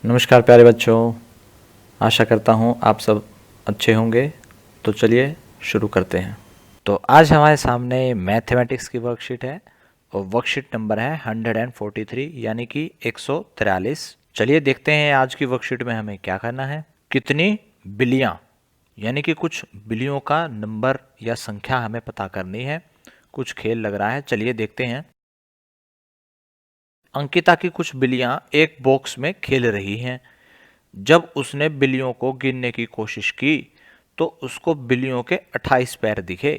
नमस्कार प्यारे बच्चों, आशा करता हूँ आप सब अच्छे होंगे। तो चलिए शुरू करते हैं। तो आज हमारे सामने मैथमेटिक्स की वर्कशीट है और वर्कशीट नंबर है 143 यानी कि 143। चलिए देखते हैं आज की वर्कशीट में हमें क्या करना है। कितनी बिल्लियाँ यानी कि कुछ बिल्लियों का नंबर या संख्या हमें पता करनी है। कुछ खेल लग रहा है, चलिए देखते हैं। अंकिता की कुछ बिल्लियाँ एक बॉक्स में खेल रही हैं। जब उसने बिल्लियों को गिनने की कोशिश की तो उसको बिल्लियों के 28 पैर दिखे।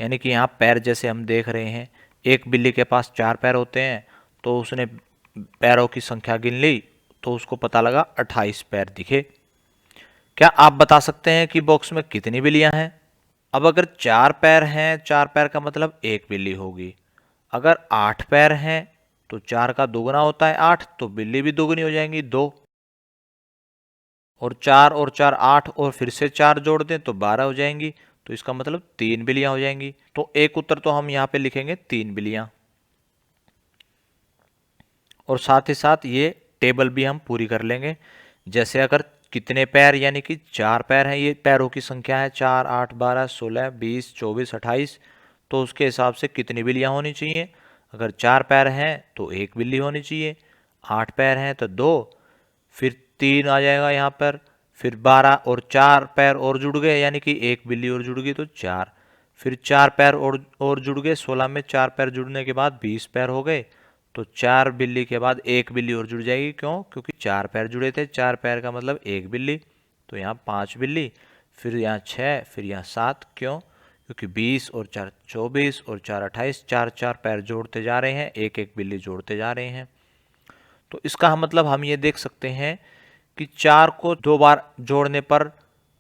यानी कि यहाँ पैर जैसे हम देख रहे हैं, एक बिल्ली के पास 4 पैर होते हैं, तो उसने पैरों की संख्या गिन ली तो उसको पता लगा 28 पैर दिखे। क्या आप बता सकते हैं कि बॉक्स में कितनी बिल्लियां हैं? अब अगर 4 पैर हैं, 4 पैर का मतलब एक बिल्ली होगी। अगर 8 पैर हैं तो 4 का दोगुना होता है 8, तो बिल्ली भी दोगुनी हो जाएंगी 2। और 4 8 और फिर से 4 जोड़ दें तो 12 हो जाएंगी। तो इसका मतलब 3 बिल्लियां हो जाएंगी। तो एक उत्तर तो हम यहाँ पे लिखेंगे 3 बिल्लियां। और साथ ही साथ ये टेबल भी हम पूरी कर लेंगे। जैसे अगर कितने पैर यानी कि 4 पैर हैं, ये पैरों की संख्या है 4 8 12 16 20 24 28, तो उसके हिसाब से कितनी बिल्लियां होनी चाहिए? अगर 4 पैर हैं तो एक बिल्ली होनी चाहिए, 8 पैर हैं तो 2, फिर 3 आ जाएगा यहाँ पर, फिर 12 और 4 पैर और जुड़ गए यानी कि एक बिल्ली और जुड़ गई तो 4, फिर 4 पैर और जुड़ गए, 16 में 4 पैर जुड़ने के बाद 20 पैर हो गए। तो 4 बिल्ली के बाद एक बिल्ली और जुड़ जाएगी, क्यों? क्योंकि 4 पैर जुड़े थे, 4 पैर का मतलब एक बिल्ली, तो यहाँ 5 बिल्ली, फिर यहाँ 6, फिर यहाँ 7, क्यों? क्योंकि 20 और 4 24 और 4 28, 4 4 पैर जोड़ते जा रहे हैं, एक एक बिल्ली जोड़ते जा रहे हैं। तो इसका मतलब हम ये देख सकते हैं कि 4 को 2 बार जोड़ने पर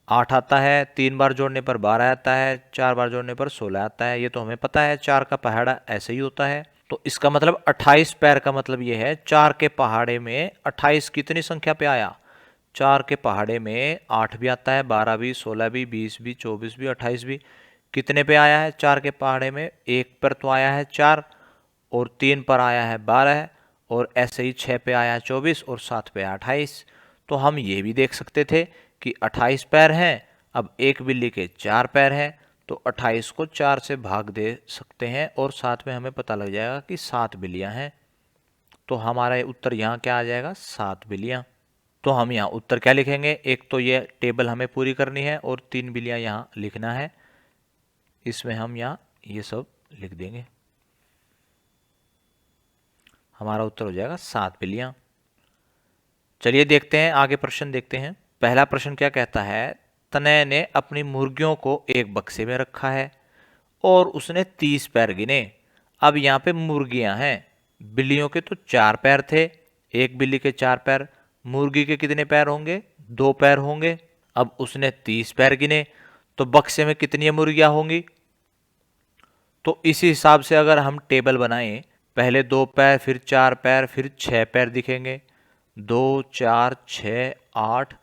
8 आता है, 3 बार जोड़ने पर 12 आता है, 4 बार जोड़ने पर 16 आता है। ये तो हमें पता है, 4 का पहाड़ा ऐसे ही होता है। तो इसका मतलब 28 पैर का मतलब ये है 4 के पहाड़े में 28 कितनी संख्या पे आया? 4 के पहाड़े में 8 भी आता है, 12 भी, 16 भी, 20 भी, 24 भी, 28 भी। कितने पे आया है 4 के पहाड़े में? एक पर तो आया है 4, और 3 पर आया है 12, और ऐसे ही 6 पे आया है 24, और 7 पे 28। तो हम ये भी देख सकते थे कि 28 पैर हैं। अब एक बिल्ली के 4 पैर हैं, तो 28 को 4 से भाग दे सकते हैं और साथ में हमें पता लग जाएगा कि 7 बिल्लियां हैं। तो हमारा उत्तर यहाँ क्या आ जाएगा? 7 बिल्लियां। तो हम यहाँ उत्तर क्या लिखेंगे? एक तो ये टेबल हमें पूरी करनी है और 3 बिल्लियां यहाँ लिखना है। इसमें हम यहाँ ये सब लिख देंगे। हमारा उत्तर हो जाएगा 7 बिल्लियां। चलिए देखते हैं आगे, प्रश्न देखते हैं। पहला प्रश्न क्या कहता है? तनय ने अपनी मुर्गियों को एक बक्से में रखा है और उसने 30 पैर गिने। अब यहाँ पे मुर्गियां हैं, बिल्लियों के तो 4 पैर थे, एक बिल्ली के 4 पैर, मुर्गी के कितने पैर होंगे? 2 पैर होंगे। अब उसने 30 पैर गिने, तो बक्से में कितनी मुर्गियां होंगी? तो इसी हिसाब से अगर हम टेबल बनाएं, पहले 2 पैर, फिर 4 पैर, फिर 6 पैर दिखेंगे। 2 4 6 8,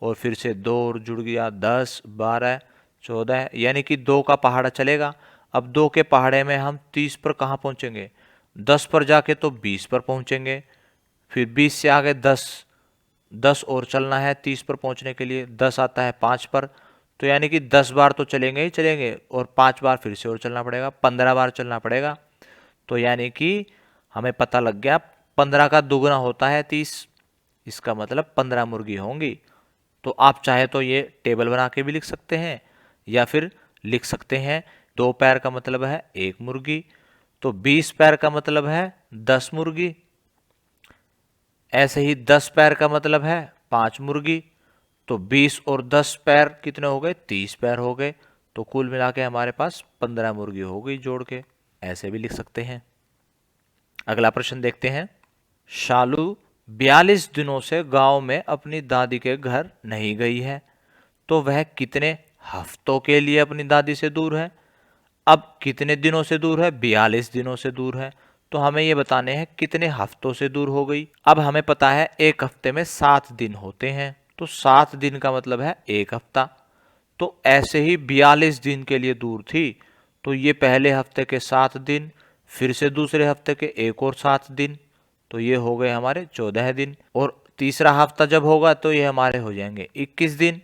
और फिर से 2 और जुड़ गया 10 12 14, यानी कि 2 का पहाड़ा चलेगा। अब 2 के पहाड़े में हम 30 पर कहाँ पहुंचेंगे? 10 पर जाके तो 20 पर पहुंचेंगे, फिर 20 से आगे 10, 10 और चलना है 30 पर पहुंचने के लिए, 10 आता है 5 पर, तो यानी कि 10 बार तो चलेंगे ही चलेंगे, और 5 बार फिर से और चलना पड़ेगा, 15 बार चलना पड़ेगा। तो यानी कि हमें पता लग गया 15 का दुगना होता है 30, इसका मतलब 15 मुर्गी होंगी। तो आप चाहे तो ये टेबल बना के भी लिख सकते हैं, या फिर लिख सकते हैं 2 पैर का मतलब है 1 मुर्गी, तो 20 पैर का मतलब है 10 मुर्गी। ऐसे ही 10 पैर का मतलब है 5 मुर्गी। तो 20 और 10 पैर कितने हो गए? 30 पैर हो गए। तो कुल मिला के हमारे पास 15 मुर्गी हो गई जोड़ के, ऐसे भी लिख सकते हैं। अगला प्रश्न देखते हैं। शालू 42 दिनों से गांव में अपनी दादी के घर नहीं गई है, तो वह कितने हफ्तों के लिए अपनी दादी से दूर है? अब कितने दिनों से दूर है? 42 दिनों से दूर है। तो हमें ये बताने हैं कितने हफ्तों से दूर हो गई। अब हमें पता है एक हफ्ते में 7 दिन होते हैं, तो 7 दिन का मतलब है एक हफ्ता। तो ऐसे ही 42 दिन के लिए दूर थी, तो ये पहले हफ्ते के 7 दिन, फिर से दूसरे हफ्ते के एक और 7 दिन, तो ये हो गए हमारे 14 दिन, और तीसरा हफ्ता जब होगा तो ये हमारे हो जाएंगे 21 दिन।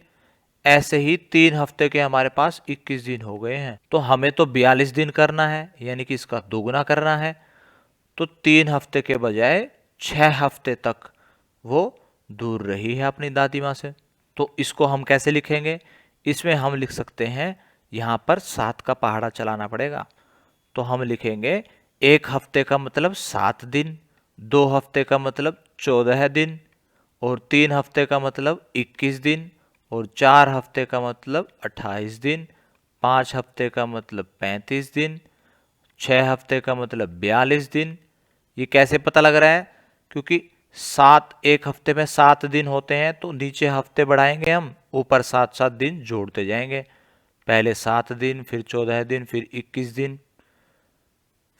ऐसे ही 3 हफ्ते के हमारे पास 21 दिन हो गए हैं। तो हमें तो 42 दिन करना है, यानी कि इसका दोगुना करना है। तो 3 हफ्ते के बजाय 6 हफ्ते तक वो दूर रही है अपनी दादी माँ से। तो इसको हम कैसे लिखेंगे? इसमें हम लिख सकते हैं, यहाँ पर 7 का पहाड़ा चलाना पड़ेगा। तो हम लिखेंगे 1 हफ्ते का मतलब 7 दिन, 2 हफ्ते का मतलब 14 दिन, और 3 हफ्ते का मतलब 21 दिन, और 4 हफ्ते का मतलब 28 दिन, 5 हफ्ते का मतलब 35 दिन, 6 हफ्ते का मतलब 42 दिन। ये कैसे पता लग रहा है? क्योंकि 7 एक हफ्ते में 7 दिन होते हैं, तो नीचे हफ्ते बढ़ाएंगे हम, ऊपर 7-7 दिन जोड़ते जाएंगे। पहले 7 दिन, फिर 14 दिन, फिर 21 दिन,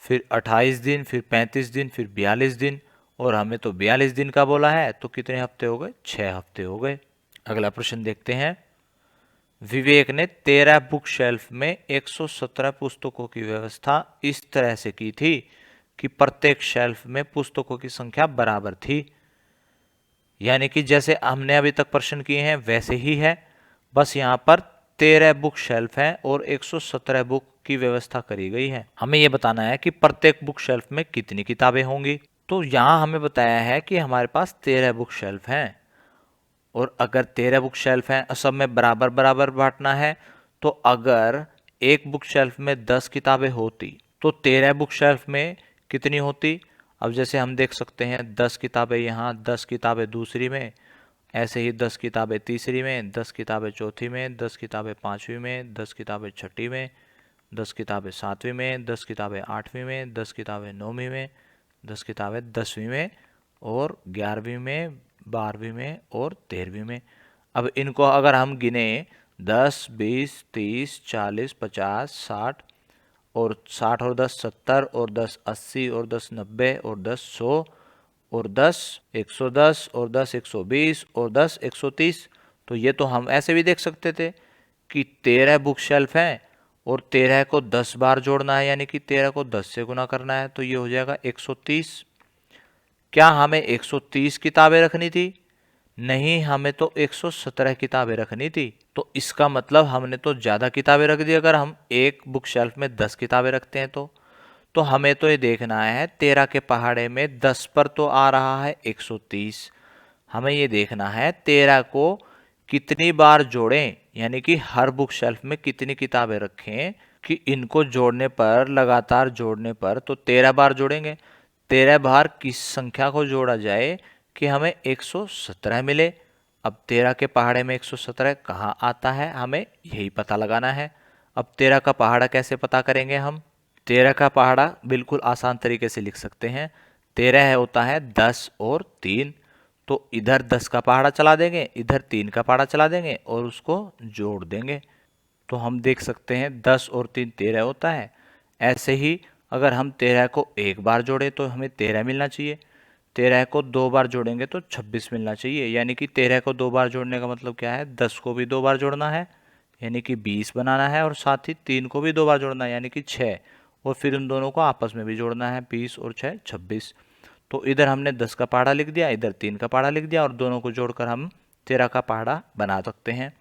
फिर 28 दिन, फिर 35 दिन, फिर 42 दिन। और हमें तो 42 दिन का बोला है, तो कितने हफ्ते हो गए? 6 हफ्ते हो गए। अगला प्रश्न देखते हैं। विवेक ने 13 बुक शेल्फ में 117 पुस्तकों की व्यवस्था इस तरह से की थी कि प्रत्येक शेल्फ में पुस्तकों की संख्या बराबर थी। यानी कि जैसे हमने अभी तक प्रश्न किए हैं वैसे ही है, बस यहाँ पर 13 बुक शेल्फ हैं और 117 बुक की व्यवस्था करी गई है। हमें यह बताना है कि प्रत्येक बुक शेल्फ में कितनी किताबें होंगी। तो यहाँ हमें बताया है कि हमारे पास 13 बुक शेल्फ हैं, और अगर 13 बुक शेल्फ हैं सब में बराबर बराबर बांटना है, तो अगर एक बुक शेल्फ में 10 किताबें होती तो 13 बुक शेल्फ में कितनी होती? अब जैसे हम देख सकते हैं 10 किताबें यहाँ, 10 किताबें दूसरी में, ऐसे ही 10 किताबें तीसरी में, 10 किताबें चौथी में, 10 किताबें पांचवी में, 10 किताबें छठी में, 10 किताबें सातवीं में, 10 किताबें आठवीं में, 10 किताबें नौवीं में, 10 किताबें 10वीं में, और 11वीं में, 12वीं में और 13वीं में। अब इनको अगर हम गिने 10, 20, 30, 40, 50, 60, और 60 और 10 70, और 10 80, और 10 90, और 10 100, और 10 110, और 10 120, और 10 130। तो ये तो हम ऐसे भी देख सकते थे कि 13 बुक शेल्फ हैं और 13 को 10 बार जोड़ना है, यानी कि 13 को 10 से गुना करना है, तो ये हो जाएगा 130। क्या हमें 130 किताबें रखनी थी? नहीं, हमें तो 117 किताबें रखनी थी। तो इसका मतलब हमने तो ज़्यादा किताबें रख दी। अगर हम एक बुक शेल्फ में 10 किताबें रखते हैं तो हमें तो ये देखना है 13 के पहाड़े में 10 पर तो आ रहा है 130। हमें ये देखना है 13 को कितनी बार जोड़ें, यानी कि हर बुक शेल्फ में कितनी किताबें रखें कि इनको जोड़ने पर, लगातार जोड़ने पर, तो 13 बार जोड़ेंगे। 13 बार किस संख्या को जोड़ा जाए कि हमें 117 मिले। अब 13 के पहाड़े में 117 कहाँ आता है, हमें यही पता लगाना है। अब 13 का पहाड़ा कैसे पता करेंगे हम? 13 का पहाड़ा बिल्कुल आसान तरीके से लिख सकते हैं। 13 होता है 10 और 3, तो इधर 10 का पहाड़ा चला देंगे, इधर 3 का पहाड़ा चला देंगे और उसको जोड़ देंगे। तो हम देख सकते हैं 10 और 3 13 होता है। ऐसे ही अगर हम 13 को एक बार जोड़े तो हमें 13 मिलना चाहिए, 13 को 2 बार जोड़ेंगे तो 26 मिलना चाहिए। यानी कि 13 को 2 बार जोड़ने का मतलब क्या है? 10 को भी 2 बार जोड़ना है, यानी कि 20 बनाना है, और साथ ही 3 को भी 2 बार जोड़ना है, यानी कि 6, और फिर उन दोनों को आपस में भी जोड़ना है, 20 और 6 26। तो इधर हमने 10 का पहाड़ा लिख दिया, इधर 3 का पहाड़ा लिख दिया, और दोनों को जोड़कर हम 13 का पहाड़ा बना सकते हैं।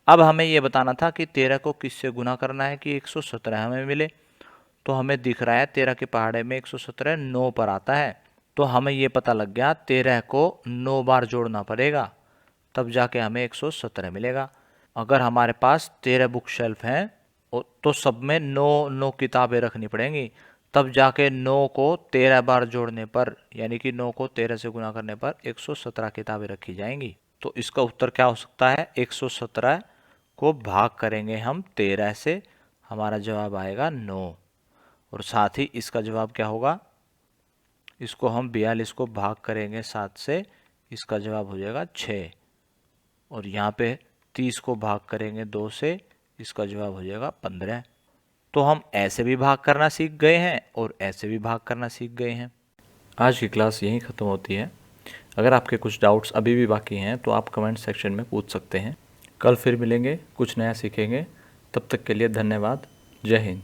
अब हमें यह बताना था कि 13 को किससे गुना करना है कि 117 हमें मिले। तो हमें दिख रहा है 13 के पहाड़े में 117 9 पर आता है। तो हमें ये पता लग गया 13 को 9 बार जोड़ना पड़ेगा, तब जाके हमें 117 मिलेगा। अगर हमारे पास 13 बुक शेल्फ हैं तो सब में 9 किताबें रखनी पड़ेंगी, तब जाके 9 को 13 बार जोड़ने पर, यानी कि 9 को 13 से गुना करने पर 117 किताबें रखी जाएंगी। तो इसका उत्तर क्या हो सकता है? 117 को भाग करेंगे हम 13 से, हमारा जवाब आएगा 9। और साथ ही इसका जवाब क्या होगा? इसको हम 42 को भाग करेंगे 7 से, इसका जवाब हो जाएगा 6। और यहाँ पे 30 को भाग करेंगे 2 से, इसका जवाब हो जाएगा 15। तो हम ऐसे भी भाग करना सीख गए हैं और ऐसे भी भाग करना सीख गए हैं। आज की क्लास यहीं ख़त्म होती है। अगर आपके कुछ डाउट्स अभी भी बाकी हैं तो आप कमेंट सेक्शन में पूछ सकते हैं। कल फिर मिलेंगे, कुछ नया सीखेंगे। तब तक के लिए धन्यवाद। जय हिंद।